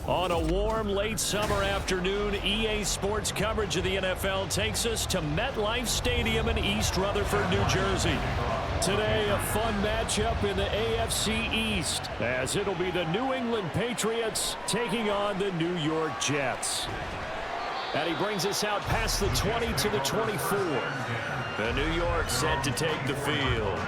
On a warm, late summer afternoon, EA Sports coverage of the NFL takes us to MetLife Stadium in East Rutherford, New Jersey. Today, a fun matchup in the AFC East, as it'll be the New England Patriots taking on the New York Jets. And he brings us out past the 20 to the 24. The New York set to take the field.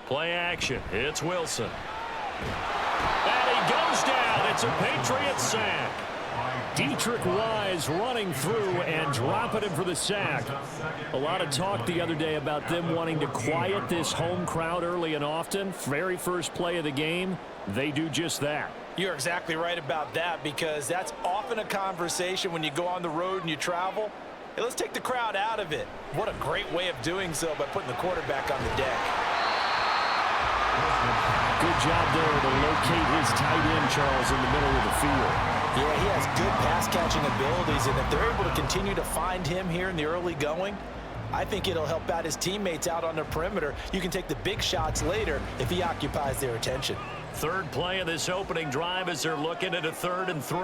Play action. It's Wilson. And he goes down. It's a Patriot sack. Dietrich Wise running through and dropping him for the sack. A lot of talk the other day about them wanting to quiet this home crowd early and often. Very first play of the game, they do just that. You're exactly right about that, because that's often a conversation when you go on the road and you travel. Hey, let's take the crowd out of it. What a great way of doing so by putting the quarterback on the deck. Good job there to locate his tight end, Charles, in the middle of the field. Yeah, he has good pass-catching abilities, and if they're able to continue to find him here in the early going, I think it'll help out his teammates out on the perimeter. You can take the big shots later if he occupies their attention. Third play of this opening drive as they're looking at a 3rd and 3.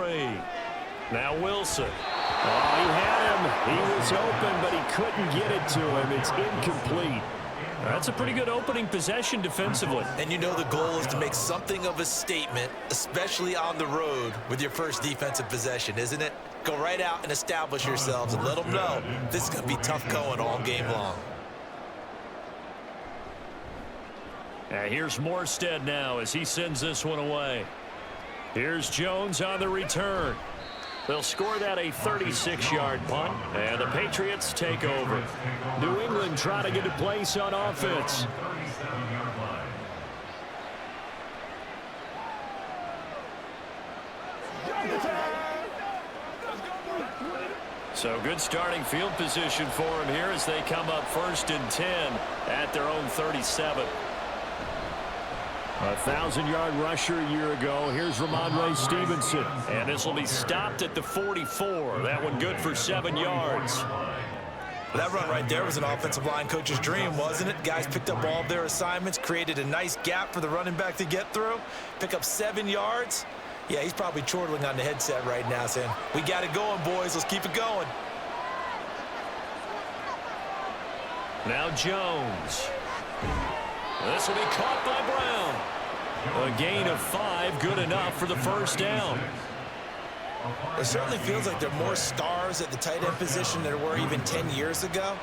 Now Wilson. Oh, he had him. He was open, but he couldn't get it to him. It's incomplete. That's a pretty good opening possession defensively. And you know the goal is to make something of a statement, especially on the road with your first defensive possession, isn't it? Go right out and establish yourselves and let them know this is going to be tough going all game long. And here's Morstead now as he sends this one away. Here's Jones on the return. They'll score that a 36-yard punt, and the Patriots take over. New England trying to get a place on offense. So good starting field position for him here as they come up 1st and 10 at their own 37. A 1,000-yard rusher a year ago. Here's Ramondre Stevenson. And this will be stopped at the 44. That one good for 7 yards. That run right there was an offensive line coach's dream, wasn't it? Guys picked up all of their assignments, created a nice gap for the running back to get through, pick up 7 yards. Yeah, he's probably chortling on the headset right now saying, we got it going, boys. Let's keep it going. Now Jones. This will be caught by Brown. A gain of 5, good enough for the first down. It certainly feels like there are more stars at the tight end position than there were even 10 years ago.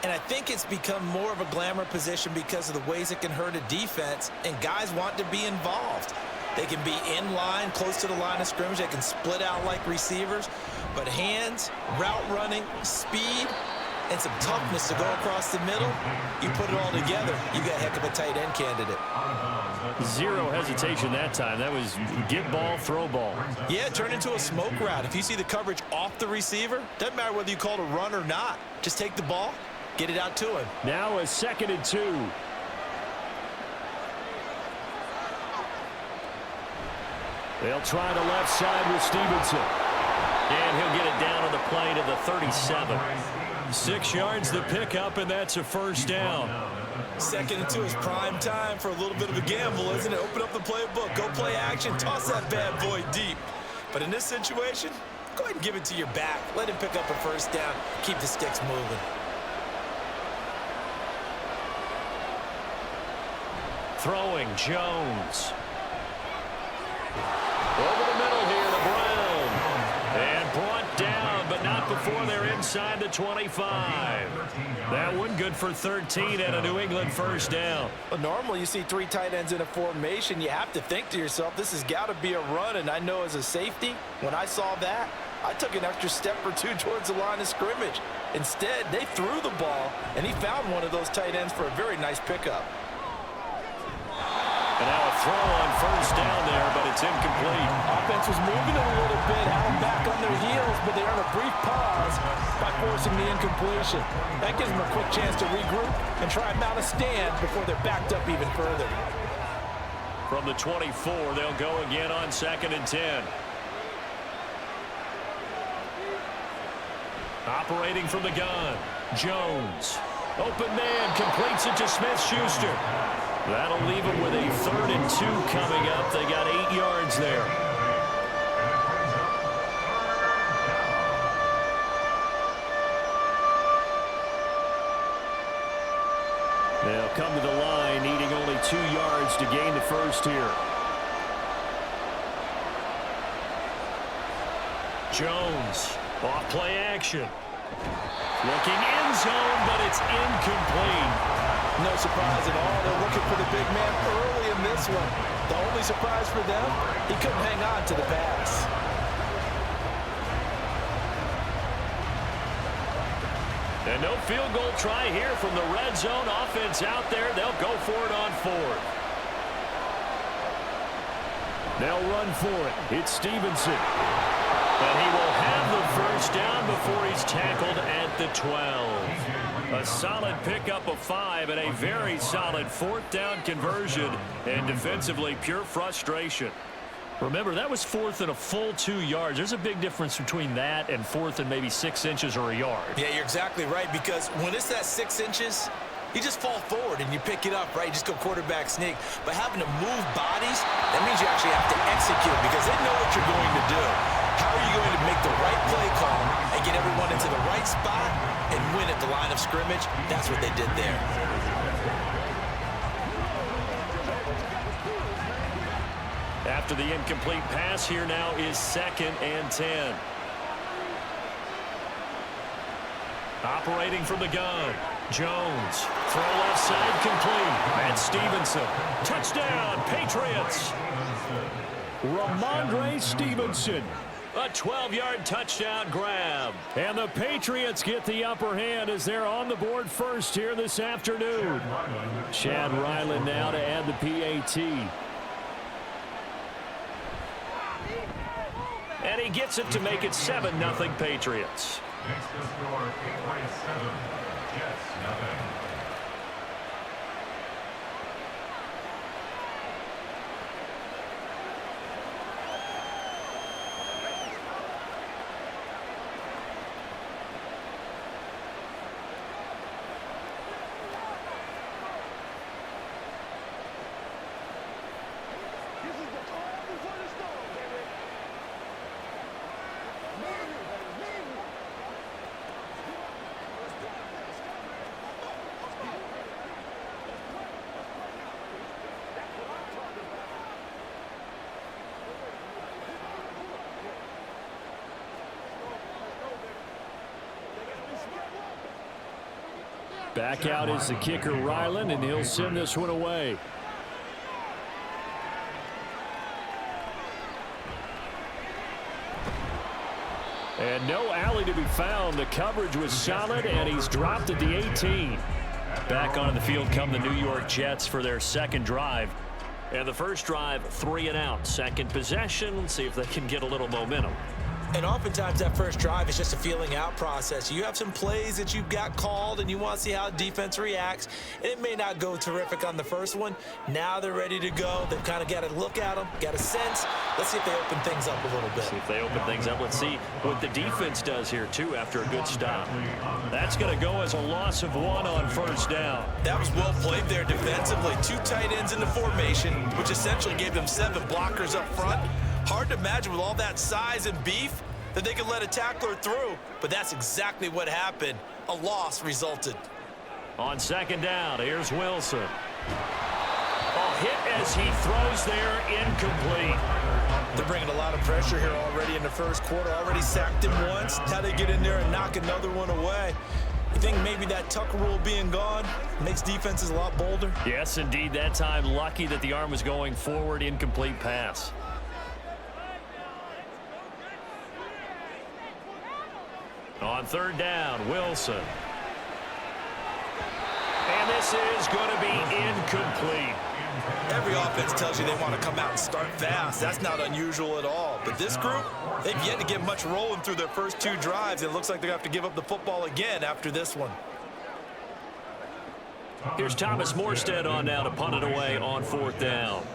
And I think it's become more of a glamour position because of the ways it can hurt a defense, and guys want to be involved. They can be in line, close to the line of scrimmage. They can split out like receivers. But hands, route running, speed, and some toughness to go across the middle, you put it all together, you got a heck of a tight end candidate. Zero hesitation that time. That was get ball, throw ball. Yeah, it turned into a smoke route. If you see the coverage off the receiver, doesn't matter whether you call it a run or not. Just take the ball, get it out to him. Now a 2nd and 2. They'll try the left side with Stevenson. And he'll get it down on the play to the 37. 6 yards the pickup, and that's a first down. 2nd and 2 is prime time for a little bit of a gamble, isn't it? Open up the playbook, go play action, toss that bad boy deep. But in this situation, go ahead and give it to your back. Let him pick up a first down. Keep the sticks moving. Throwing Jones. Over the middle here to Brown. And brought down, but not before they're inside the 25. That one good for 13 and a New England first down. Well, normally you see 3 tight ends in a formation. You have to think to yourself, this has got to be a run. And I know as a safety, when I saw that, I took an extra step or 2 towards the line of scrimmage. Instead, they threw the ball, and he found one of those tight ends for a very nice pickup. And now a throw on first down there, but it's incomplete. Offense was moving it a little bit, had them back on their heels, but they earned a brief pause by forcing the incompletion. That gives them a quick chance to regroup and try and mount a stand before they're backed up even further. From the 24, they'll go again on 2nd and 10. Operating from the gun, Jones. Open man, completes it to Smith-Schuster. That'll leave them with a 3rd and 2 coming up. They got 8 yards there. They'll come to the line, needing only 2 yards to gain the first here. Jones, off play action. Looking end zone, but it's incomplete. No surprise at all. They're looking for the big man early in this one. The only surprise for them, he couldn't hang on to the pass. And no field goal try here from the red zone. Offense out there. They'll go for it on 4th. They'll run for it. It's Stevenson. And he will have the first down before he's tackled at the 12. A solid pickup of 5 and a very solid 4th down conversion. And defensively, pure frustration. Remember, that was 4th and a full 2 yards. There's a big difference between that and 4th and maybe 6 inches or a yard. Yeah, you're exactly right, because when it's that 6 inches, you just fall forward and you pick it up, right? You just go quarterback sneak. But having to move bodies, that means you actually have to execute because they know what you're going to do. How are you going to make the right play call and get everyone into the right spot and win at the line of scrimmage? That's what they did there. After the incomplete pass, here now is 2nd and 10. Operating from the gun, Jones. Throw left side complete. And Stevenson. Touchdown, Patriots. Ramondre Stevenson. A 12-yard touchdown grab. And the Patriots get the upper hand as they're on the board first here this afternoon. Chad Ryland now to add the PAT. And he gets it to make it 7-0 Patriots. Makes the score 8-7. Jets, nothing. Back out is the kicker, Ryland, and he'll send this one away. And no alley to be found. The coverage was solid, and he's dropped at the 18. Back onto the field come the New York Jets for their second drive. And the first drive, 3 and out. Second possession, see if they can get a little momentum. And oftentimes that first drive is just a feeling out process. You have some plays that you've got called and you want to see how defense reacts. And it may not go terrific on the first one. Now they're ready to go. They've kind of got to look at them, got a sense. Let's see if they open things up a little bit. See if they open things up. Let's see what the defense does here, too, after a good stop. That's going to go as a loss of 1 on first down. That was well played there defensively. 2 tight ends in the formation, which essentially gave them 7 blockers up front. Hard to imagine with all that size and beef that they could let a tackler through, but that's exactly what happened. A loss resulted. On second down, here's Wilson. A hit as he throws there, incomplete. They're bringing a lot of pressure here already in the first quarter. Already sacked him once. How they get in there and knock another one away. You think maybe that tuck rule being gone makes defenses a lot bolder? Yes, indeed. That time, lucky that the arm was going forward, incomplete pass. On third down, Wilson. And this is going to be incomplete. Every offense tells you they want to come out and start fast. That's not unusual at all. But this group, they've yet to get much rolling through their first 2 drives. It looks like they're going to have to give up the football again after this one. Here's Thomas Morstead on now to punt it away on fourth down.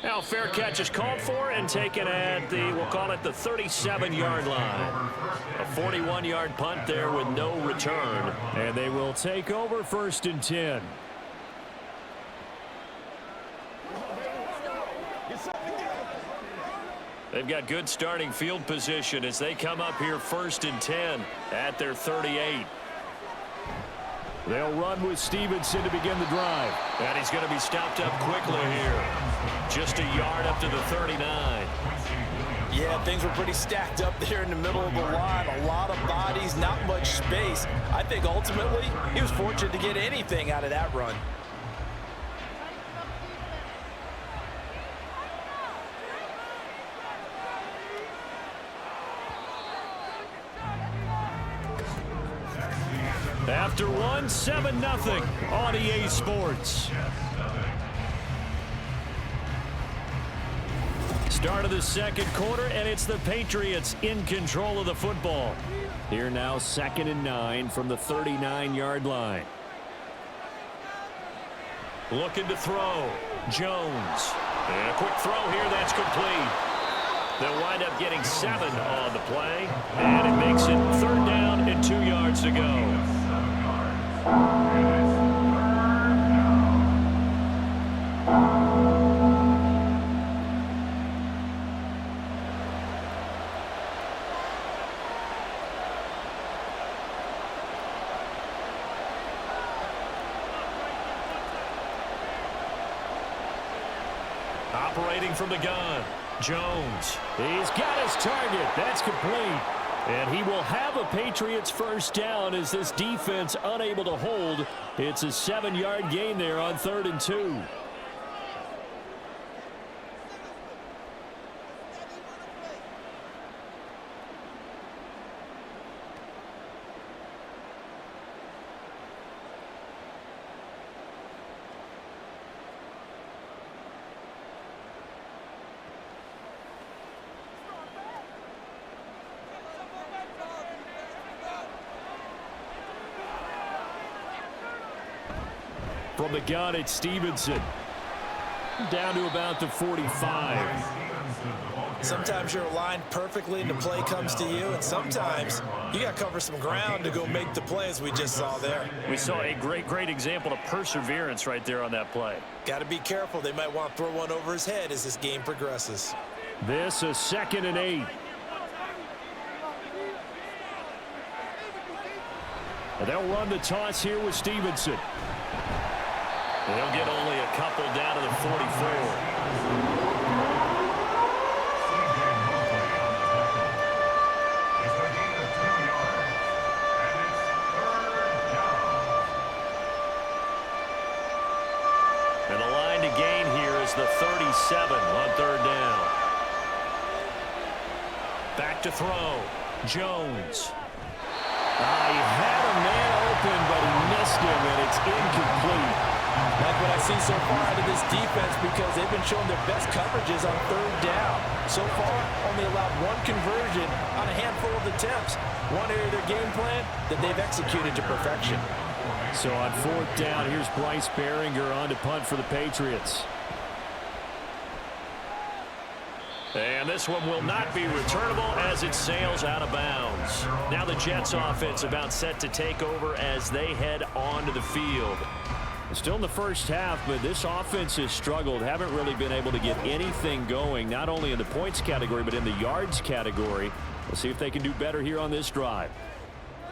Now, fair catch is called for and taken at the, we'll call it the 37-yard line. A 41-yard punt there with no return. And they will take over 1st and 10. They've got good starting field position as they come up here 1st and 10 at their 38. They'll run with Stevenson to begin the drive. And he's going to be stopped up quickly here. Just a yard up to the 39. Yeah, things were pretty stacked up there in the middle of the line. A lot of bodies, not much space. I think ultimately he was fortunate to get anything out of that run. After one, 7-0 on EA Sports. Start of the second quarter, and it's the Patriots in control of the football. Here now, 2nd and 9 from the 39-yard line. Looking to throw. Jones. And a quick throw here, that's complete. They'll wind up getting 7 on the play, and it makes it 3rd down and 2 yards to go. Operating from the gun, Jones. He's got his target. That's complete. And he will have a Patriots 1st down as this defense unable to hold. It's a 7-yard gain there on 3rd and 2. From the gun, it's Stevenson. Down to about the 45. Sometimes you're aligned perfectly and the play comes to you, and sometimes you got to cover some ground to go make the play, as we just saw there. We saw a great example of perseverance right there on that play. Got to be careful. They might want to throw one over his head as this game progresses. This is 2nd and 8. And they'll run the toss here with Stevenson. They'll get only a couple down to the 44. And the line to gain here is the 37 on 3rd down. Back to throw. Jones. He had a man open, but he missed him, and it's incomplete. Like what I've seen so far out of this defense, because they've been showing their best coverages on 3rd down. So far, only allowed 1 conversion on a handful of attempts. One area of their game plan that they've executed to perfection. So on 4th down, here's Bryce Behringer on to punt for the Patriots. And this one will not be returnable as it sails out of bounds. Now the Jets offense about set to take over as they head onto the field. Still in the first half, but this offense has struggled. Haven't really been able to get anything going, not only in the points category, but in the yards category. We'll see if they can do better here on this drive.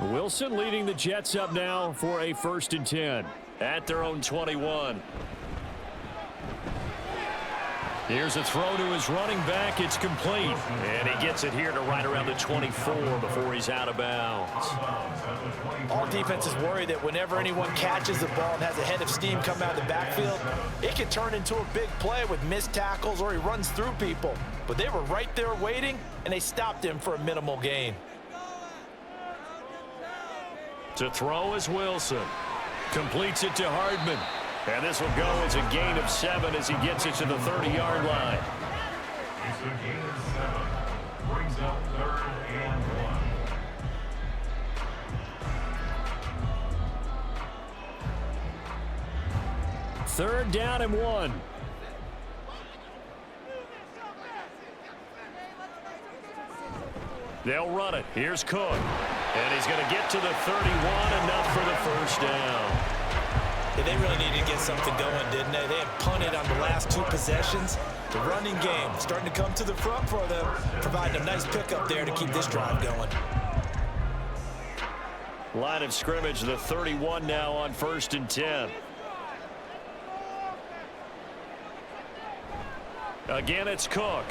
Wilson leading the Jets up now for a 1st and 10 at their own 21. Here's a throw to his running back. It's complete. And he gets it here to right around the 24 before he's out of bounds. All defenses worry that whenever anyone catches the ball and has a head of steam come out of the backfield, it can turn into a big play with missed tackles or he runs through people. But they were right there waiting, and they stopped him for a minimal gain. To throw is Wilson. Completes it to Hardman. And this will go as a gain of 7 as he gets it to the 30-yard line. It's a gain of 7. Brings up 3rd and 1. 3rd down and 1. They'll run it. Here's Cook. And he's going to get to the 31, enough for the first down. Yeah, they really needed to get something going, didn't they? They had punted on the last 2 possessions. The running game starting to come to the front for them, providing a nice pickup there to keep this drive going. Line of scrimmage, the 31 now on 1st and 10. Again, it's Cook.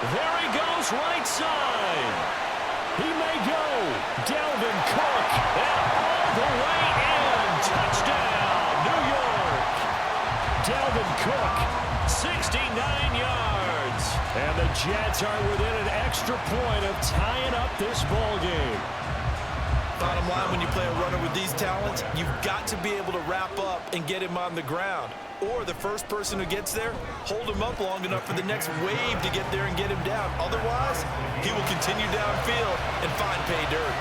There he goes, right side. He may go. Dalvin Cook. And all the way in. Touchdown, New York. Dalvin Cook, 69 yards. And the Jets are within an extra point of tying up this ball game. Bottom line, when you play a runner with these talents, you've got to be able to wrap up and get him on the ground. Or the first person who gets there, hold him up long enough for the next wave to get there and get him down. Otherwise, he will continue downfield and find pay dirt.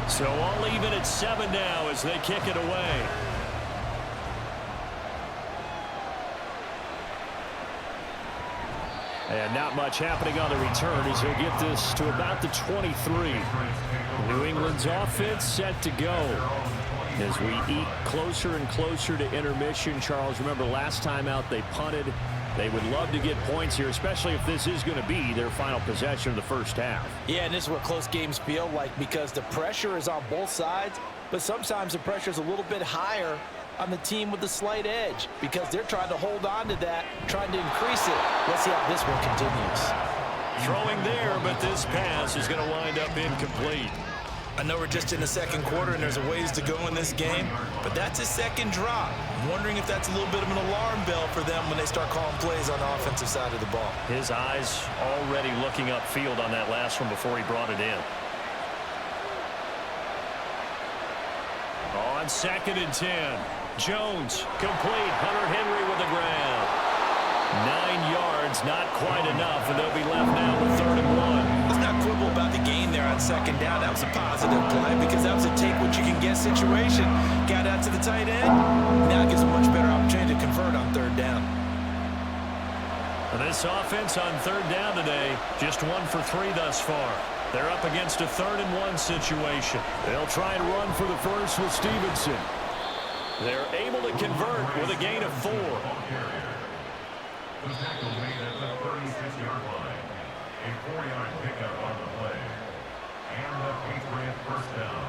So all even at 7 now as they kick it away. And not much happening on the return as he'll get this to about the 23. New England's offense set to go. As we eat closer and closer to intermission, Charles, remember last time out they punted. They would love to get points here, especially if this is going to be their final possession of the first half. Yeah, and this is what close games feel like because the pressure is on both sides, but sometimes the pressure is a little bit higher on the team with the slight edge because they're trying to hold on to that, trying to increase it. Let's see how this one continues. Throwing there, but this pass is going to wind up incomplete. I know we're just in the second quarter and there's a ways to go in this game, but that's a second drop. I'm wondering if that's a little bit of an alarm bell for them when they start calling plays on the offensive side of the ball. His eyes already looking upfield on that last one before he brought it in. On 2nd and 10. Jones, complete. Hunter Henry with the ground. 9 yards, not quite enough, and they'll be left now with 3rd and 1. Let's not quibble about the gain there on 2nd down. That was a positive play because that was a take-what-you-can-get situation. Got out to the tight end. Now it gives a much better opportunity to convert on 3rd down. And this offense on 3rd down today, just 1 for 3 thus far. They're up against a 3rd and 1 situation. They'll try and run for the first with Stevenson. They're able to convert with a gain of 4. The tackle made at the 36-yard line. A 4-yard pickup on the play. And the Patriot first down.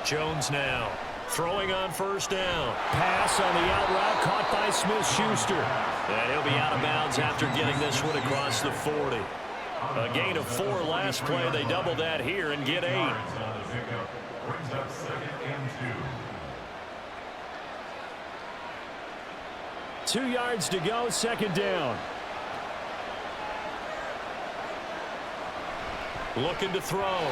Jones now. Throwing on 1st down. Pass on the out route caught by Smith-Schuster. And he'll be out of bounds after getting this one across the 40. A gain of 4 last play. They double that here and get 8. Brings up 2nd and 2. 2 yards to go, 2nd down. Looking to throw.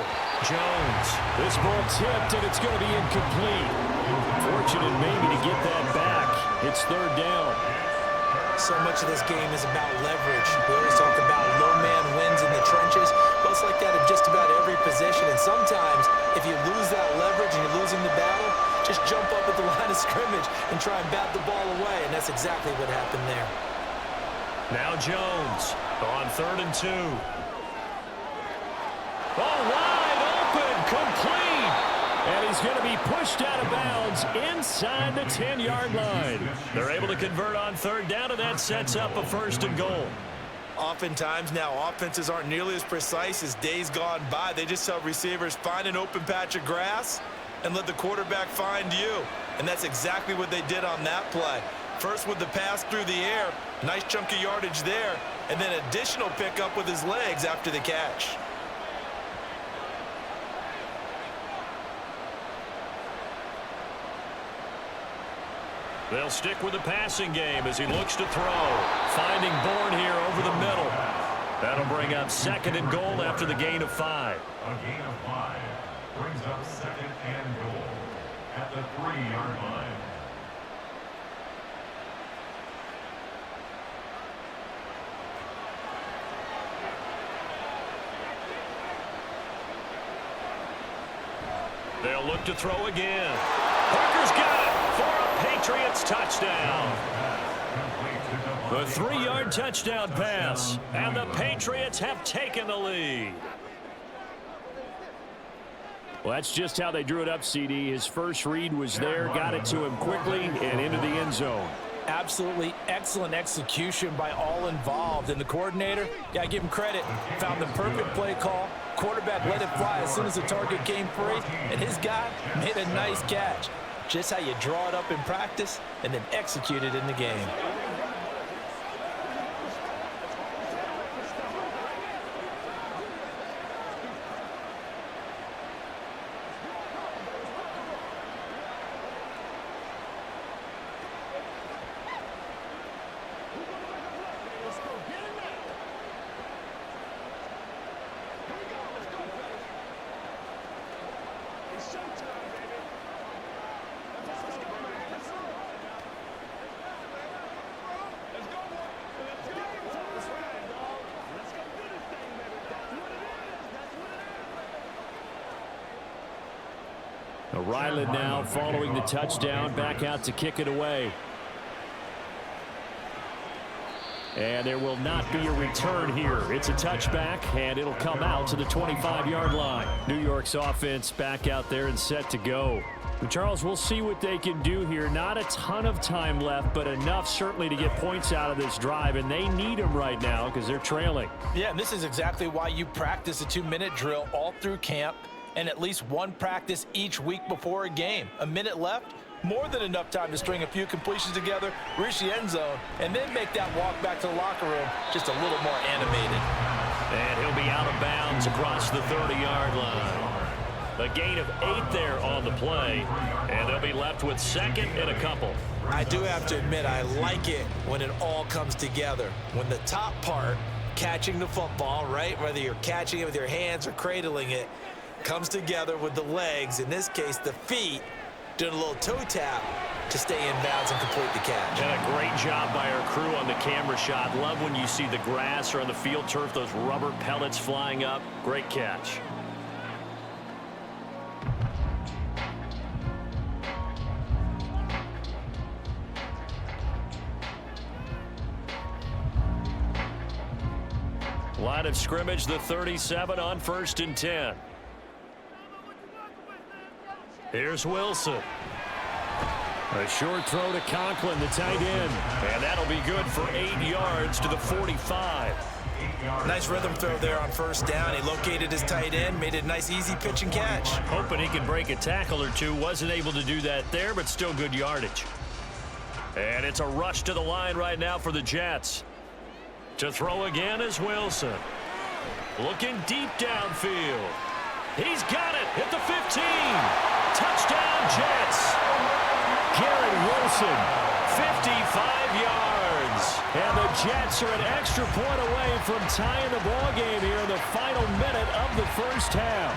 Jones. This ball tipped, and it's going to be incomplete. Fortunate maybe to get that back. It's 3rd down. So much of this game is about leverage. We always talk about low man wins in the trenches. But it's like that in just about every position. And sometimes, if you lose that leverage and you're losing the battle, just jump up at the line of scrimmage and try and bat the ball away. And that's exactly what happened there. Now Jones on 3rd and 2. Oh, wide open, complete. And he's going to be pushed out of bounds inside the 10-yard line. They're able to convert on 3rd down, and that sets up a 1st and goal. Oftentimes now, offenses aren't nearly as precise as days gone by. They just tell receivers, find an open patch of grass and let the quarterback find you. And that's exactly what they did on that play. First with the pass through the air, nice chunk of yardage there, and then additional pickup with his legs after the catch. They'll stick with the passing game as he looks to throw. Finding Bourne here over the middle. That'll bring up 2nd and goal after the gain of 5. A gain of 5 brings up 2nd and goal at the 3-yard line. They'll look to throw again. Parker's got it for a Patriots touchdown. The 3-yard touchdown pass, and the Patriots have taken the lead. Well, that's just how they drew it up, CD. His first read was there, got it to him quickly, and into the end zone. Absolutely excellent execution by all involved. And the coordinator, got to give him credit, found the perfect play call. Quarterback let it fly as soon as the target came free, and his guy made a nice catch. Just how you draw it up in practice and then execute it in the game. Ryland now following the touchdown, back out to kick it away. And there will not be a return here. It's a touchback, and it'll come out to the 25-yard line. New York's offense back out there and set to go. And Charles, we'll see what they can do here. Not a ton of time left, but enough certainly to get points out of this drive, and they need them right now because they're trailing. Yeah, and this is exactly why you practice a 2-minute drill all through camp and at least one practice each week before a game. A minute left, more than enough time to string a few completions together, reach the end zone, and then make that walk back to the locker room just a little more animated. And he'll be out of bounds across the 30-yard line. A gain of 8 there on the play, and they'll be left with 2nd and a couple. I do have to admit, I like it when it all comes together. When the top part, catching the football, right, whether you're catching it with your hands or cradling it, comes together with the legs, in this case the feet, doing a little toe tap to stay in bounds and complete the catch. And a great job by our crew on the camera shot. Love when you see the grass or on the field turf, those rubber pellets flying up. Great catch. Line of scrimmage, the 37 on 1st and 10. Here's Wilson. A short throw to Conklin, the tight end. And that'll be good for 8 yards to the 45. Nice rhythm throw there on 1st down. He located his tight end, made it a nice easy pitch and catch. Hoping he can break a tackle or two. Wasn't able to do that there, but still good yardage. And it's a rush to the line right now for the Jets. To throw again is Wilson. Looking deep downfield. He's got it at the 15. Touchdown, Jets. Garrett Wilson, 55 yards. And the Jets are an extra point away from tying the ball game here in the final minute of the first half.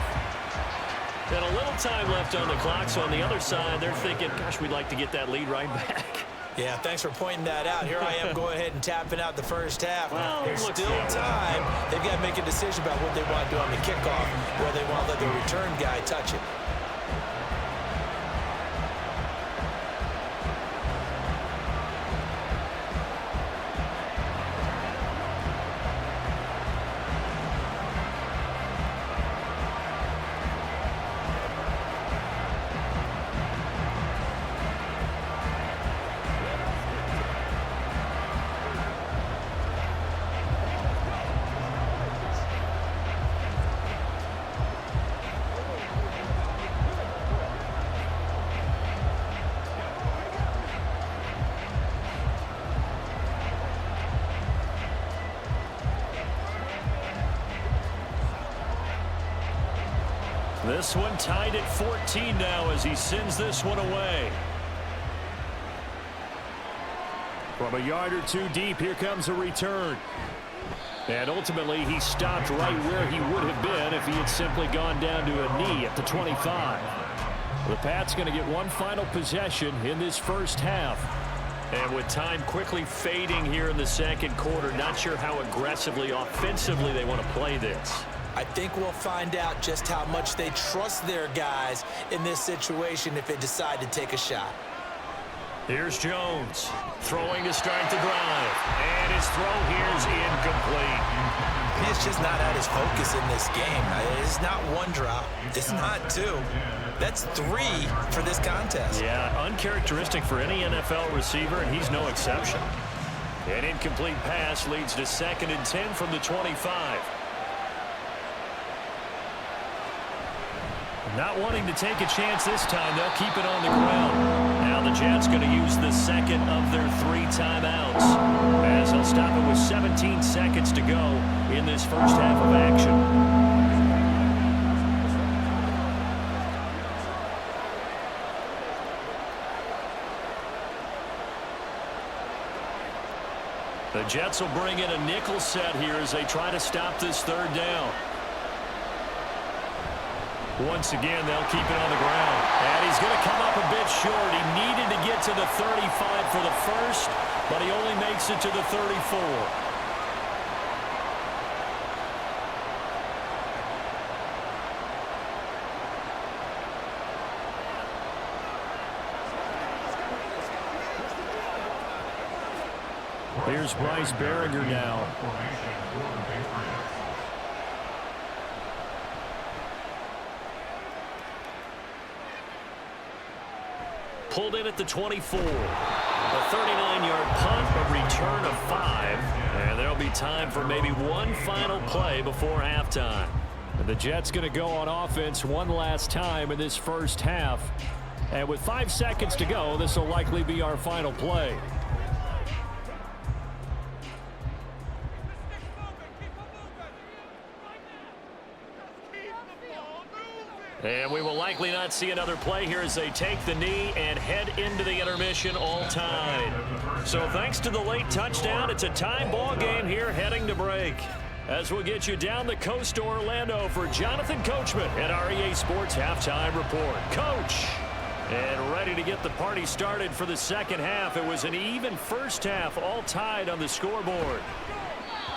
And a little time left on the clock, so on the other side, they're thinking, gosh, we'd like to get that lead right back. Yeah, thanks for pointing that out. Here I am going ahead and tapping out the first half. Well, there's still time. They've got to make a decision about what they want to do on the kickoff, where they want to let the return guy touch it. This one tied at 14 now as he sends this one away. From a yard or two deep, here comes a return. And ultimately, he stopped right where he would have been if he had simply gone down to a knee at the 25. The Pats going to get one final possession in this first half. And with time quickly fading here in the second quarter, not sure how aggressively, offensively they want to play this. I think we'll find out just how much they trust their guys in this situation if they decide to take a shot. Here's Jones throwing to start the drive. And his throw here is incomplete. He's just not at his focus in this game. It's not one drop. It's not two. That's three for this contest. Yeah, uncharacteristic for any NFL receiver, and he's no exception. An incomplete pass leads to 2nd and 10 from the 25. Not wanting to take a chance this time, they'll keep it on the ground. Now the Jets going to use the second of their 3 timeouts, as they'll stop it with 17 seconds to go in this first half of action. The Jets will bring in a nickel set here as they try to stop this 3rd down. Once again, they'll keep it on the ground. And he's going to come up a bit short. He needed to get to the 35 for the first, but he only makes it to the 34. Here's Bryce Behringer now. Pulled in at the 24. A 39-yard punt, a return of 5. And there'll be time for maybe one final play before halftime. And the Jets going to go on offense one last time in this first half. And with 5 seconds to go, this will likely be our final play. And we will likely not see another play here as they take the knee and head into the intermission all tied. So thanks to the late touchdown, it's a tie ball game here heading to break. As we'll get you down the coast to Orlando for Jonathan Coachman at our EA Sports Halftime Report. Coach! And ready to get the party started for the second half. It was an even first half, all tied on the scoreboard.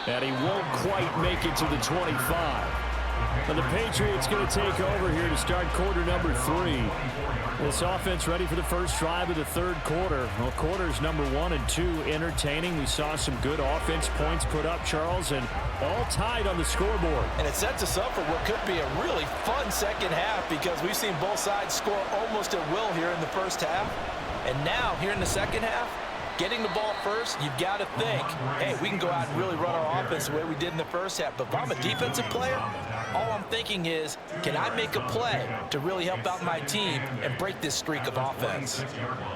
And he won't quite make it to the 25. And the Patriots going to take over here to start quarter number 3. This offense ready for the first drive of the 3rd quarter. Well, quarters number 1 and 2 entertaining. We saw some good offense points put up, Charles, and all tied on the scoreboard. And it sets us up for what could be a really fun second half because we've seen both sides score almost at will here in the first half. And now, here in the second half, getting the ball first, you've got to think, hey, we can go out and really run our offense the way we did in the first half. But if I'm a defensive player, all I'm thinking is, can I make a play to really help out my team and break this streak of offense?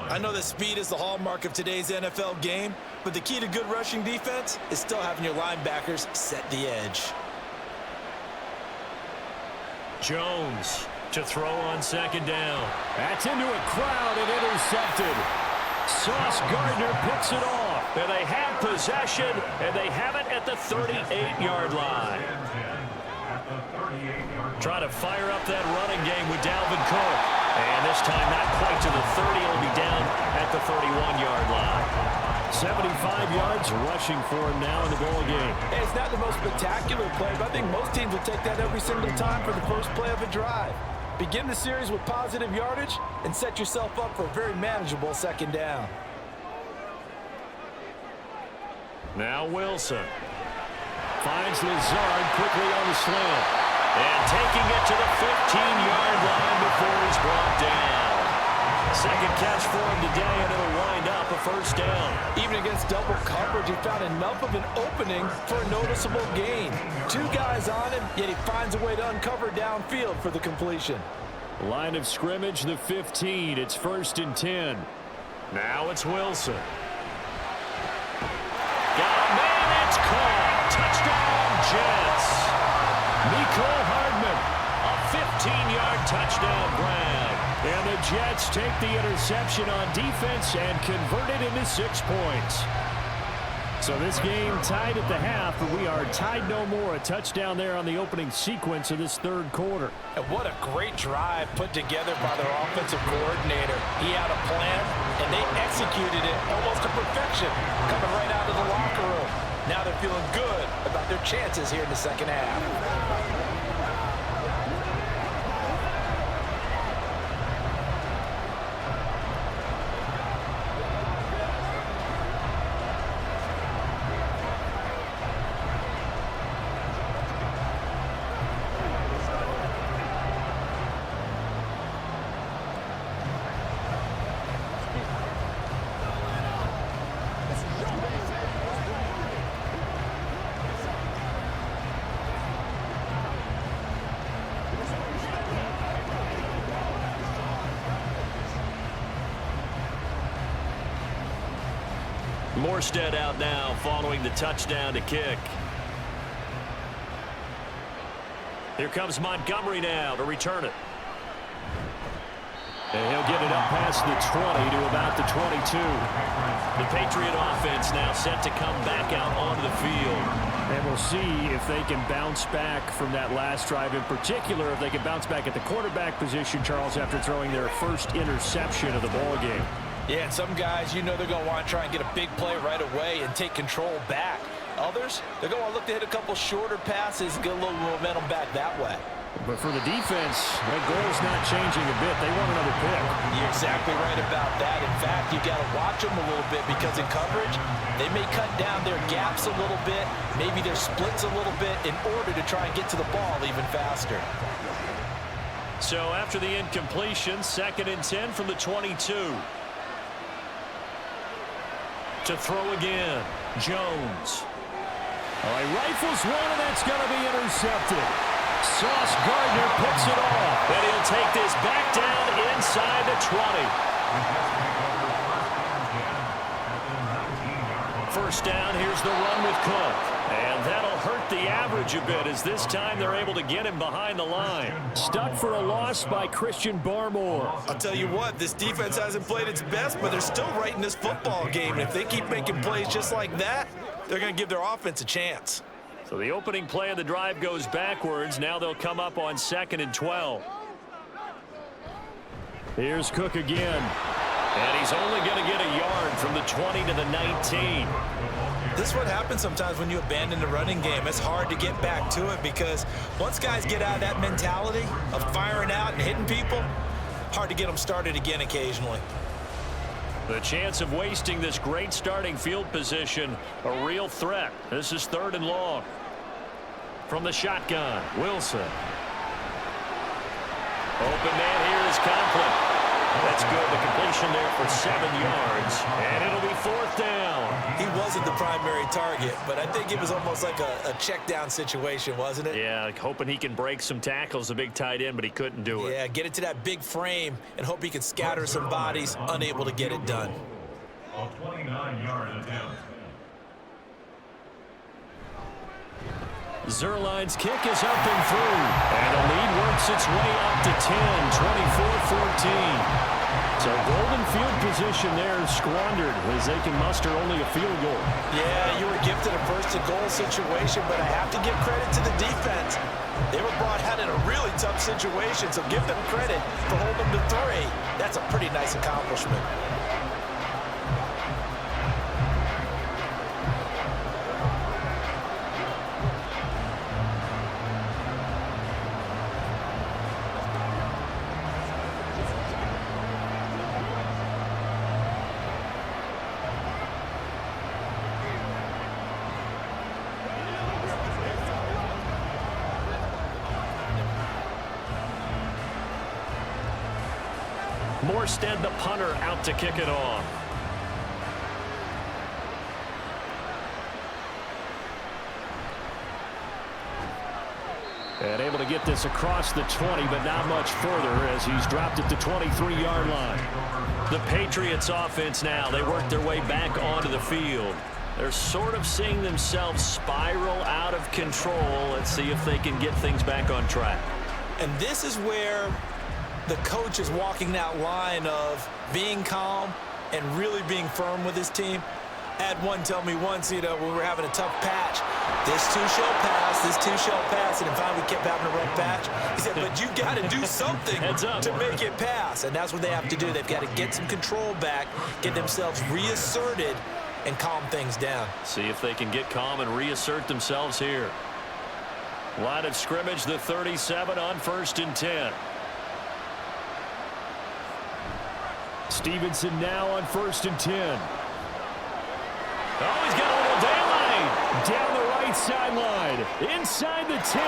I know that speed is the hallmark of today's NFL game, but the key to good rushing defense is still having your linebackers set the edge. Jones to throw on 2nd down. That's into a crowd and intercepted. Sauce Gardner picks it off, and they have possession, and they have it at the 38-yard line. Trying to fire up that running game with Dalvin Cook. And this time not quite to the 30. It'll be down at the 31-yard line. 75 yards rushing for him now in the ball game. Hey, it's not the most spectacular play, but I think most teams will take that every single time for the first play of a drive. Begin the series with positive yardage and set yourself up for a very manageable 2nd down. Now Wilson finds Lazard quickly on the slant. And taking it to the 15-yard line before he's brought down. 2nd catch for him today, and it'll wind up a 1st down. Even against double coverage, he found enough of an opening for a noticeable gain. 2 guys on him, yet he finds a way to uncover downfield for the completion. Line of scrimmage, the 15. It's 1st and 10. Now it's Wilson. Got a man, it's caught. Touchdown, Jets. Mecole Hardman, a 15-yard touchdown grab. And the Jets take the interception on defense and convert it into 6 points. So this game tied at the half, but we are tied no more. A touchdown there on the opening sequence of this third quarter. And what a great drive put together by their offensive coordinator. He had a plan, and they executed it almost to perfection, coming right out of the locker room. Now they're feeling good about their chances here in the second half. Morstead out now following the touchdown to kick. Here comes Montgomery now to return it. And he'll get it up past the 20 to about the 22. The Patriot offense now set to come back out onto the field. And we'll see if they can bounce back from that last drive. In particular, if they can bounce back at the quarterback position, Charles, after throwing their first interception of the ballgame. Yeah, and some guys, you know they're going to want to try and get a big play right away and take control back. Others, they're going to look to hit a couple shorter passes and get a little momentum back that way. But for the defense, that goal's not changing a bit. They want another pick. You're exactly right about that. In fact, you got to watch them a little bit because in coverage, they may cut down their gaps a little bit, maybe their splits a little bit in order to try and get to the ball even faster. So after the incompletion, 2nd and 10 from the 22. To throw again, Jones. All right, rifles one, and that's going to be intercepted. Sauce Gardner picks it off, and he'll take this back down inside the 20. First down, here's the run with Cook. And that'll hurt the average a bit as this time they're able to get him behind the line. Stuck for a loss by Christian Barmore. I'll tell you what, this defense hasn't played its best, but they're still right in this football game. And if they keep making plays just like that, they're going to give their offense a chance. So the opening play of the drive goes backwards. Now they'll come up on 2nd and 12. Here's Cook again. And he's only going to get a yard from the 20 to the 19. This is what happens sometimes when you abandon the running game. It's hard to get back to it because once guys get out of that mentality of firing out and hitting people, hard to get them started again occasionally. The chance of wasting this great starting field position, a real threat. This is 3rd and long. From the shotgun, Wilson. Open man here is Conklin. That's good. The completion there for 7 yards. And it'll be 4th down. He wasn't the primary target, but I think it was almost like a check down situation, wasn't it? Yeah, hoping he can break some tackles, a big tight end, but he couldn't do it. Yeah, get it to that big frame and hope he can scatter some bodies, unable to get it done. A 29-yard attempt. Zerline's kick is up and through. And the lead works its way up to 10, 24-14. So golden field position there squandered as they can muster only a field goal. Yeah, you were gifted a first-and-goal situation, but I have to give credit to the defense. They were brought out in a really tough situation, so give them credit for holding them to 3. That's a pretty nice accomplishment. Morstead, the punter, out to kick it off. And able to get this across the 20, but not much further as he's dropped it to 23-yard line. The Patriots offense now, they work their way back onto the field. They're sort of seeing themselves spiral out of control. Let's see if they can get things back on track. And this is where the coach is walking that line of being calm and really being firm with his team. I had one tell me once, when we were having a tough patch, this too shall pass, this too shall pass, and then finally we kept having a rough patch. He said, but you got to do something to make it pass, and that's what they have to do. They've got to get some control back, get themselves reasserted, and calm things down. See if they can get calm and reassert themselves here. Line of scrimmage, the 37 on 1st and 10. Stevenson now on 1st and 10. Oh, he's got a little daylight. Down the right sideline. Inside the 10.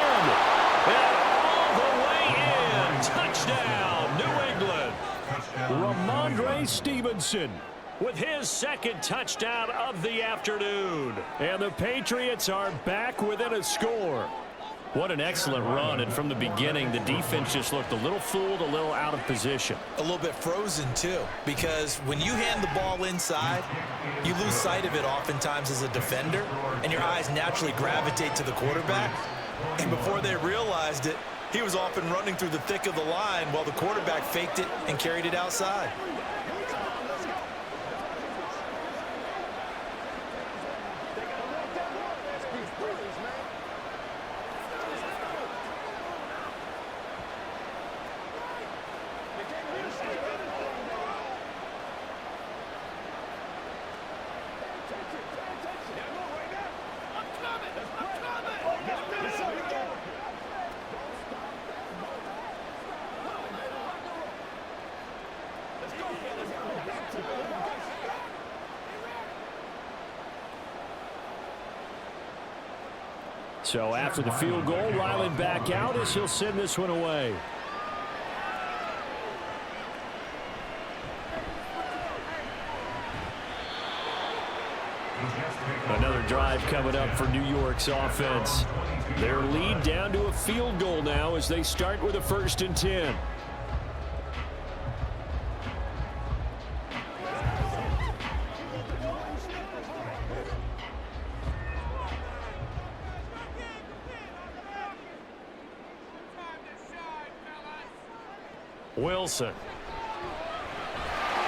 And all the way in. Touchdown, New England. Ramondre Stevenson with his second touchdown of the afternoon. And the Patriots are back within a score. What an excellent run, and from the beginning, the defense just looked a little fooled, a little out of position. A little bit frozen, too, because when you hand the ball inside, you lose sight of it oftentimes as a defender, and your eyes naturally gravitate to the quarterback. And before they realized it, he was off and running through the thick of the line while the quarterback faked it and carried it outside. So after the field goal, Ryland back out as he'll send this one away. Another drive coming up for New York's offense. Their lead down to a field goal now as they start with a 1st and 10. Wilson.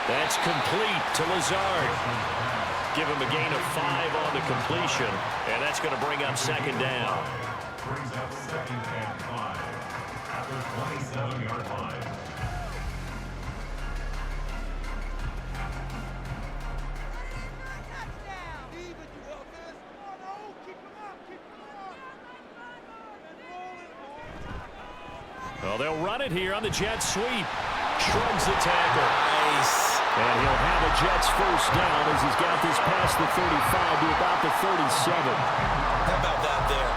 That's complete to Lazard. Give him a gain of 5 on the completion, and that's going to bring up 2nd down. Brings up 2nd and 5 at the 27-yard line. Well, they'll run it here on the jet sweep. Shrugs the tackle. Nice. And he'll have a Jets 1st down as he's got this past the 35 to about the 37. How about that there?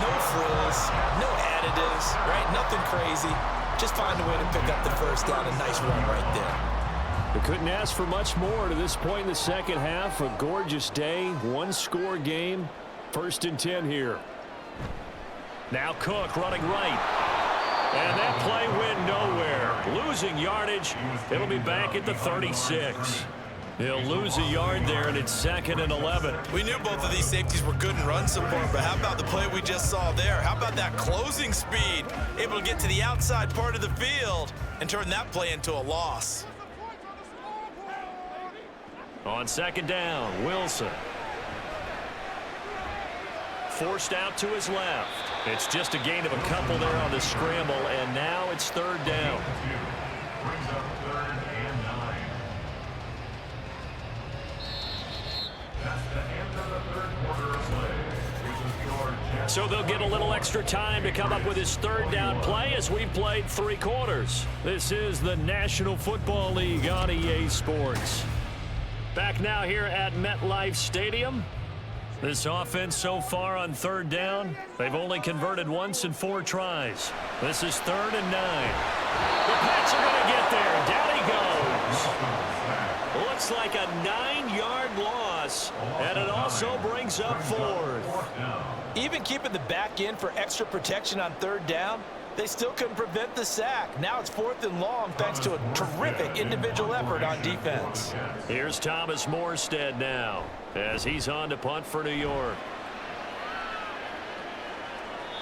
No frills, no additives, right? Nothing crazy. Just find a way to pick up the 1st down. A nice run right there. They couldn't ask for much more to this point in the second half. A gorgeous day, one-score game. 1st and 10 here. Now Cook running right. And that play went nowhere. Losing yardage. It'll be back at the 36. He'll lose a yard there, and it's 2nd and 11. We knew both of these safeties were good in run support, but how about the play we just saw there? How about that closing speed? Able to get to the outside part of the field and turn that play into a loss. On 2nd down, Wilson. Forced out to his left. It's just a gain of a couple there on the scramble, and now it's 3rd down. Brings up 3rd and 9. That's the end of the 3rd quarter of play. This is George. So they'll get a little extra time to come up with his 3rd down play as we've played 3 quarters. This is the National Football League on EA Sports. Back now here at MetLife Stadium. This offense so far on 3rd down, they've only converted once in 4 tries. This is 3rd and 9. The Pats are going to get there. Down he goes. Looks like a 9-yard loss, and it also brings up 4th. Even keeping the back end for extra protection on 3rd down, they still couldn't prevent the sack. Now it's 4th and long thanks to a terrific individual effort on defense. Here's Thomas Morstead now as he's on to punt for New York.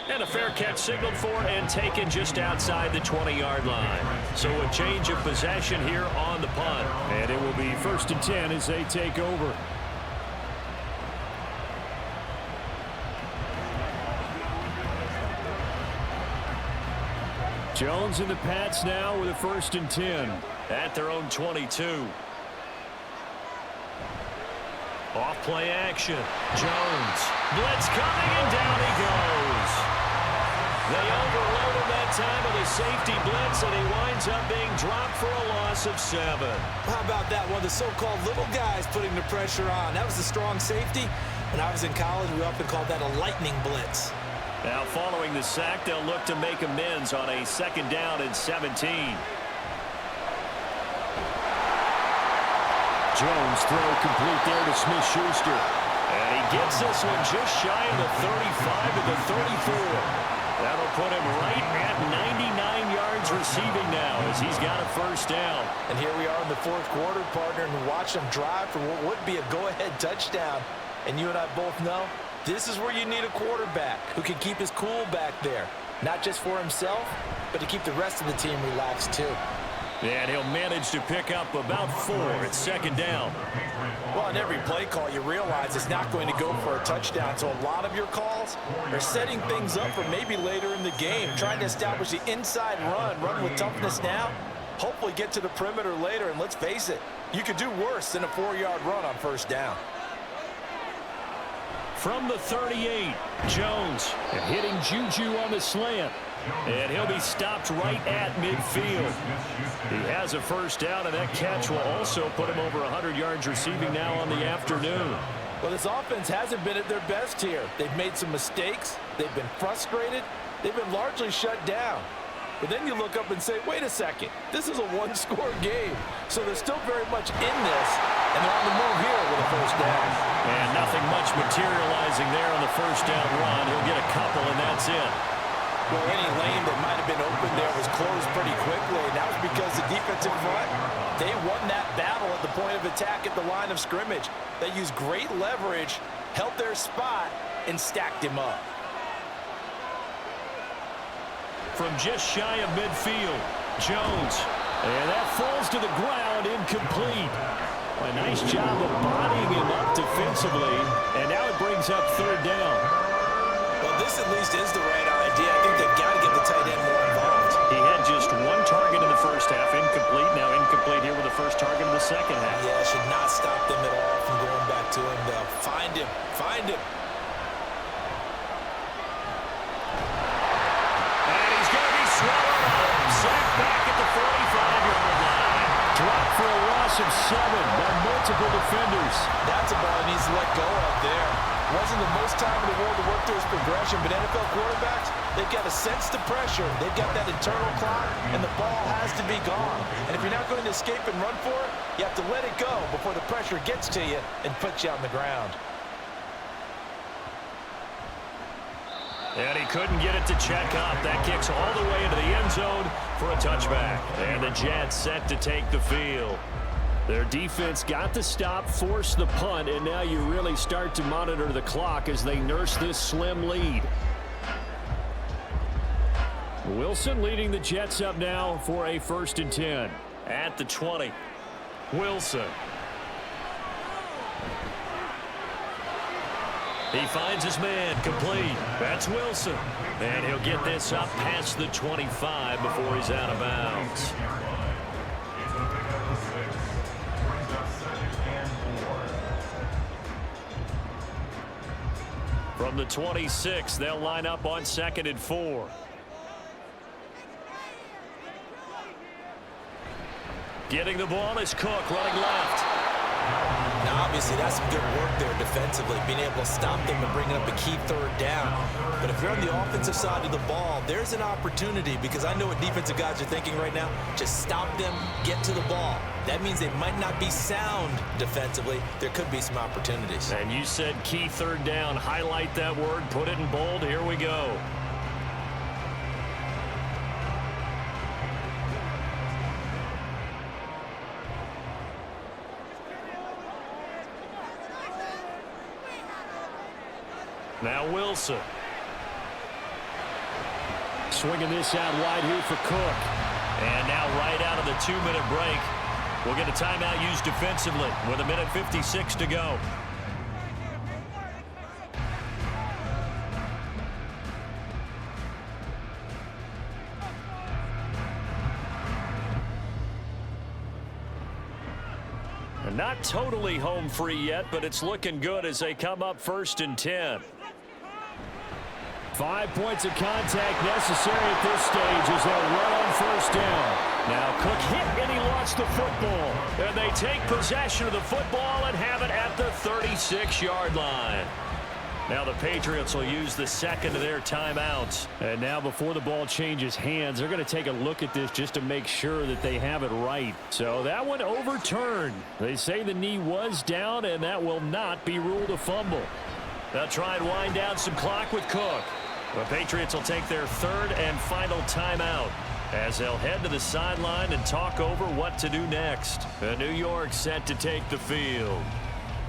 And a fair catch signaled for and taken just outside the 20-yard line. So a change of possession here on the punt. And it will be 1st and 10 as they take over. Jones and the Pats now with a 1st and 10 at their own 22. Off play action. Jones. Blitz coming, and down he goes. They overload him that time with a safety blitz, and he winds up being dropped for a loss of 7. How about that? One of the so-called little guys putting the pressure on. That was the strong safety. When I was in college, we often called that a lightning blitz. Now following the sack, they'll look to make amends on a 2nd down and 17. Jones throw complete there to Smith-Schuster. And he gets this one just shy of the 35 to the 34. That'll put him right at 99 yards receiving now as he's got a 1st down. And here we are in the 4th quarter, partner, and watch them drive for what would be a go-ahead touchdown. And you and I both know this is where you need a quarterback who can keep his cool back there. Not just for himself, but to keep the rest of the team relaxed too. And he'll manage to pick up about 4 at 2nd down. Well, on every play call, you realize it's not going to go for a touchdown. So a lot of your calls are setting things up for maybe later in the game, trying to establish the inside run with toughness now, hopefully get to the perimeter later. And let's face it, you could do worse than a 4-yard run on 1st down. From the 38, Jones hitting Juju on the slant. And he'll be stopped right at midfield. He has a 1st down, and that catch will also put him over 100 yards receiving now on the afternoon. Well, this offense hasn't been at their best here. They've made some mistakes. They've been frustrated. They've been largely shut down. But then you look up and say, wait a second, this is a 1-score game. So they're still very much in this, and they're on the move here with a 1st down. And nothing much materializing there on the 1st down run. He'll get a couple, and that's it. Well, any lane that might have been open there was closed pretty quickly, and that was because the defensive front, they won that battle at the point of attack at the line of scrimmage. They used great leverage, held their spot, and stacked him up. From just shy of midfield, Jones. And that falls to the ground, incomplete. A nice job of bodying him up defensively, and now it brings up 3rd down. Well, this at least is the right idea. I think they've got to get the tight end more involved. He had just 1 target in the 1st half, incomplete. Now incomplete here with the 1st target of the 2nd half. Yeah, should not stop them at all from going back to him. They'll find him. Find him. Sacked back at the 45-yard line. Dropped for a loss of 7 by multiple defenders. That's a ball he needs to let go of there. Wasn't the most time in the world to work through his progression, but NFL quarterbacks, they've got to sense the pressure. They've got that internal clock, and the ball has to be gone. And if you're not going to escape and run for it, you have to let it go before the pressure gets to you and puts you on the ground. And he couldn't get it to check up. That kicks all the way into the end zone for a touchback. And the Jets set to take the field. Their defense got the stop, forced the punt, and now you really start to monitor the clock as they nurse this slim lead. Wilson leading the Jets up now for a 1st and 10 at the 20. Wilson. He finds his man, complete. That's Wilson. And he'll get this up past the 25 before he's out of bounds. From the 26, they'll line up on 2nd and 4. Getting the ball is Cook running left. Now, obviously, that's some good work there defensively, being able to stop them and bringing up a key 3rd down. But if you're on the offensive side of the ball, there's an opportunity, because I know what defensive guys are thinking right now. Just stop them, get to the ball. That means they might not be sound defensively. There could be some opportunities. And you said key 3rd down. Highlight that word, put it in bold. Here we go. Now Wilson. swinging this out wide here for Cook. And now right out of the 2-minute break, we'll get a timeout used defensively with 1:56 to go. Not totally home free yet, but it's looking good as they come up 1st and 10. 5 points of contact necessary at this stage as they'll run on 1st down. Now Cook hit and he lost the football. And they take possession of the football and have it at the 36-yard line. Now the Patriots will use the second of their timeouts. And now before the ball changes hands, they're going to take a look at this just to make sure that they have it right. So that one overturned. They say the knee was down, and that will not be ruled a fumble. They'll try and wind down some clock with Cook. The Patriots will take their 3rd and final timeout as they'll head to the sideline and talk over what to do next. New York set to take the field.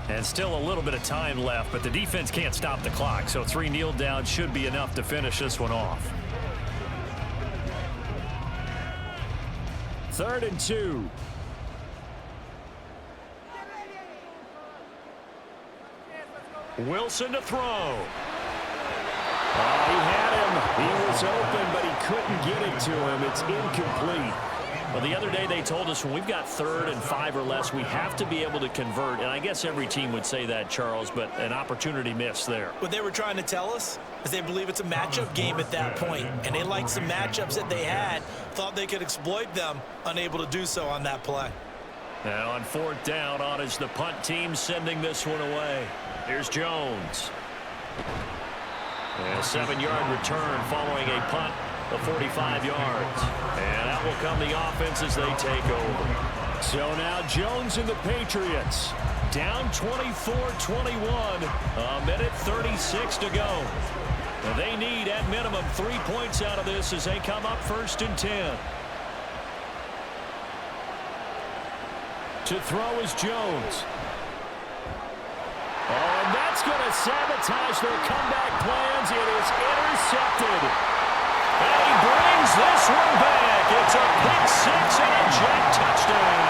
And still a little bit of time left, but the defense can't stop the clock, so 3 kneel downs should be enough to finish this one off. 3rd and 2. Wilson to throw. He had him. He was open, but he couldn't get it to him. It's incomplete. Well, the other day they told us when we've got 3rd and 5 or less, we have to be able to convert. And I guess every team would say that, Charles, but an opportunity missed there. What they were trying to tell us is they believe it's a matchup game at that point, and they liked some matchups that they had, thought they could exploit them, unable to do so on that play. Now on 4th down, on is the punt team sending this one away. Here's Jones. And a 7-yard return following a punt of 45 yards. And out will come the offense as they take over. So now Jones and the Patriots down 24-21. 1:36 to go. And they need at minimum 3 points out of this as they come up 1st and 10. To throw is Jones. Oh, and that's going to sabotage their comeback plans. It is intercepted. And he brings this one back. It's a pick 6 and a jet touchdown.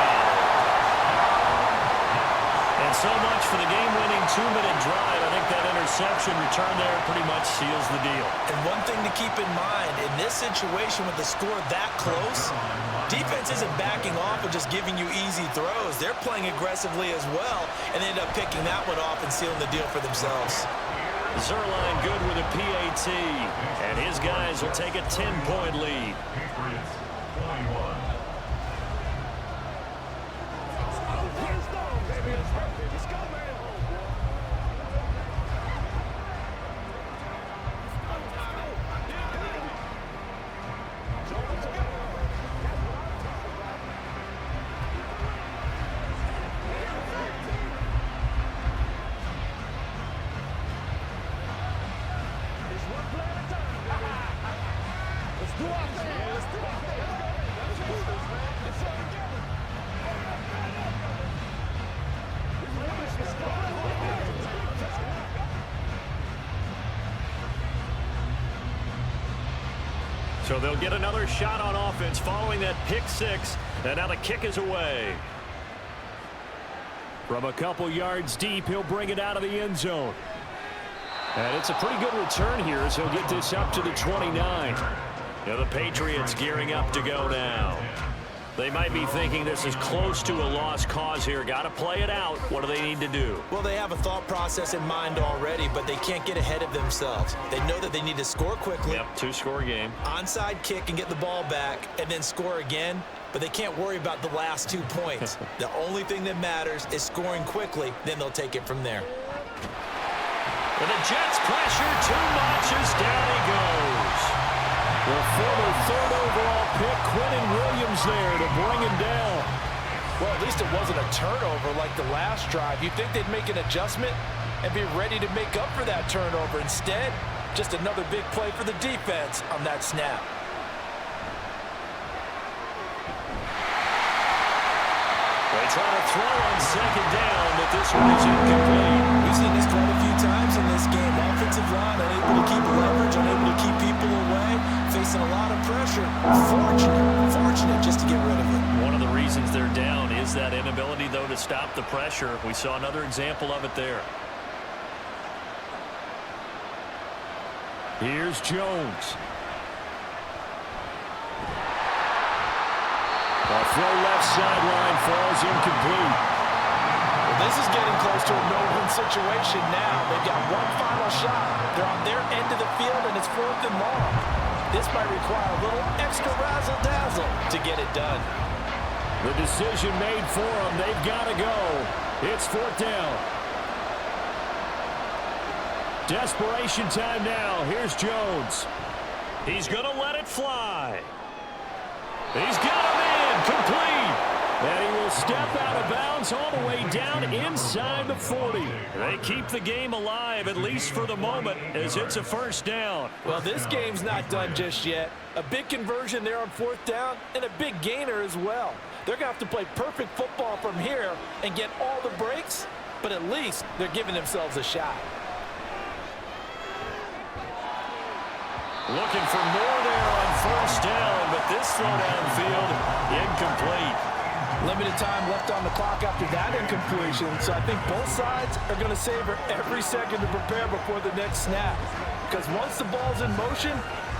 And so much for the game-winning 2-minute drive. I think that interception return there pretty much seals the deal. And one thing to keep in mind, in this situation with the score that close, defense isn't backing off and just giving you easy throws. They're playing aggressively as well, and they end up picking that one off and sealing the deal for themselves. Zerline good with a PAT, and his guys will take a 10-point lead. Patriots 21. So they'll get another shot on offense following that pick 6, and now the kick is away. From a couple yards deep, he'll bring it out of the end zone. And it's a pretty good return here as he'll get this up to the 29. Now the Patriots gearing up to go now. They might be thinking this is close to a lost cause here. Got to play it out. What do they need to do? Well, they have a thought process in mind already, but they can't get ahead of themselves. They know that they need to score quickly. Yep, 2-score game. Onside kick and get the ball back and then score again, but they can't worry about the last 2 points. The only thing that matters is scoring quickly, then they'll take it from there. And the Jets pressure too much as down he goes. The former 3rd overall pick, Quentin Williams there to bring him down. Well, at least it wasn't a turnover like the last drive. You'd think they'd make an adjustment and be ready to make up for that turnover. Instead, just another big play for the defense on that snap. They try to throw on 2nd down, but this one is incomplete. We've seen this quite a few times in this game. Offensive line unable to keep leverage, unable to keep people away, facing a lot pressure. Fortunate just to get rid of it. One of the reasons they're down is that inability, though, to stop the pressure. We saw another example of it there. Here's Jones. A throw left sideline falls incomplete. Well, this is getting close to a no-win situation now. They've got one final shot. They're on their end of the field, and it's 4th and long. This might require a little extra razzle-dazzle to get it done. The decision made for them. They've got to go. It's 4th down. Desperation time now. Here's Jones. He's going to let it fly. He's got him in. Complete. And he will step out of bounds all the way down inside the 40. They keep the game alive, at least for the moment, as it's a 1st down. Well, this game's not done just yet. A big conversion there on 4th down and a big gainer as well. They're going to have to play perfect football from here and get all the breaks, but at least they're giving themselves a shot. Looking for more there on 1st down, but this throw downfield incomplete. Limited time left on the clock after that incompletion, so I think both sides are going to savor every second to prepare before the next snap. Because once the ball's in motion,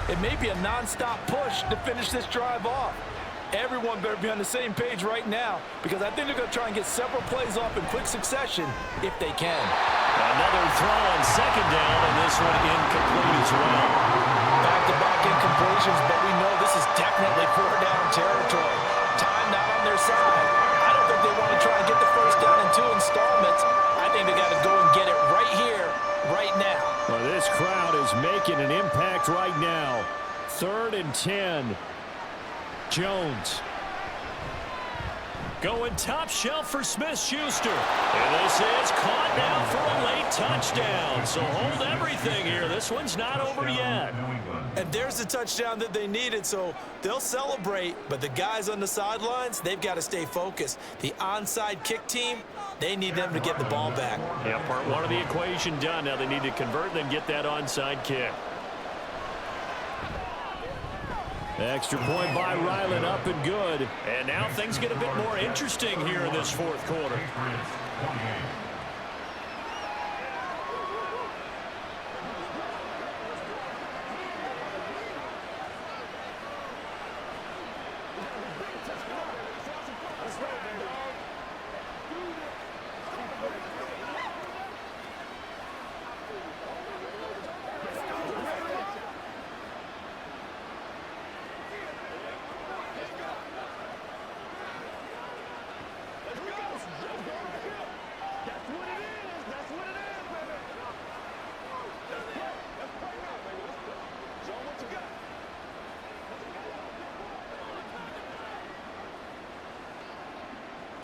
it may be a non-stop push to finish this drive off. Everyone better be on the same page right now, because I think they're going to try and get several plays off in quick succession if they can. Another throw on 2nd down, and this one incomplete as well. Back-to-back incompletions, but we know this is definitely 4th-down territory. Time not on their side. I don't think they want to try and get the 1st down in 2 installments. I think they got to go and get it right here, right now. Well, this crowd is making an impact right now. 3rd and 10. Jones. Going top shelf for Smith-Schuster. And this is caught now for a late touchdown. So hold everything here. This one's not over yet. And there's the touchdown that they needed, so they'll celebrate. But the guys on the sidelines, they've got to stay focused. The onside kick team, they need them to get the ball back. Yeah, part 1 of the equation done. Now they need to convert and then get that onside kick. Extra point by Ryland, up and good. And now things get a bit more interesting here in this 4th quarter.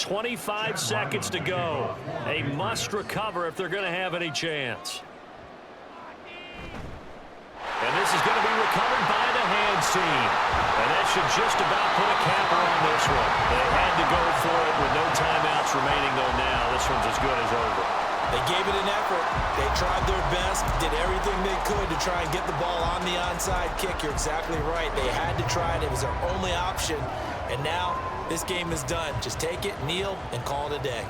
25 seconds to go. A must recover if they're going to have any chance. And this is going to be recovered by the hands team. And that should just about put a capper on this one. They had to go for it with no timeouts remaining, though, now. This one's as good as over. They gave it an effort. They tried their best, did everything they could to try and get the ball on the onside kick. You're exactly right. They had to try it. It was their only option. And now this game is done. Just take it, kneel, and call it a day.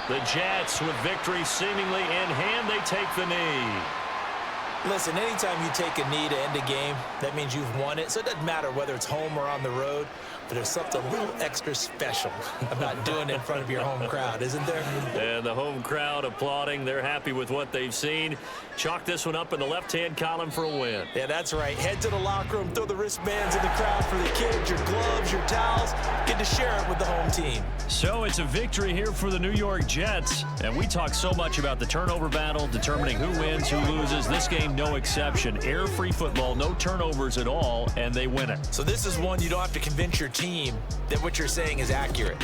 The Jets, with victory seemingly in hand, they take the knee. Listen, anytime you take a knee to end a game, that means you've won it. So it doesn't matter whether it's home or on the road, but there's something a little extra special about doing it in front of your home crowd, isn't there? And the home crowd applauding. They're happy with what they've seen. Chalk this one up in the left-hand column for a win. Yeah, that's right. Head to the locker room, throw the wristbands in the crowd for the kids, your gloves, your towels. Get to share it with the home team. So it's a victory here for the New York Jets. And we talk so much about the turnover battle, determining who wins, who loses. This game, no exception. Error-free football, no turnovers at all, and they win it. So this is one you don't have to convince your team that what you're saying is accurate.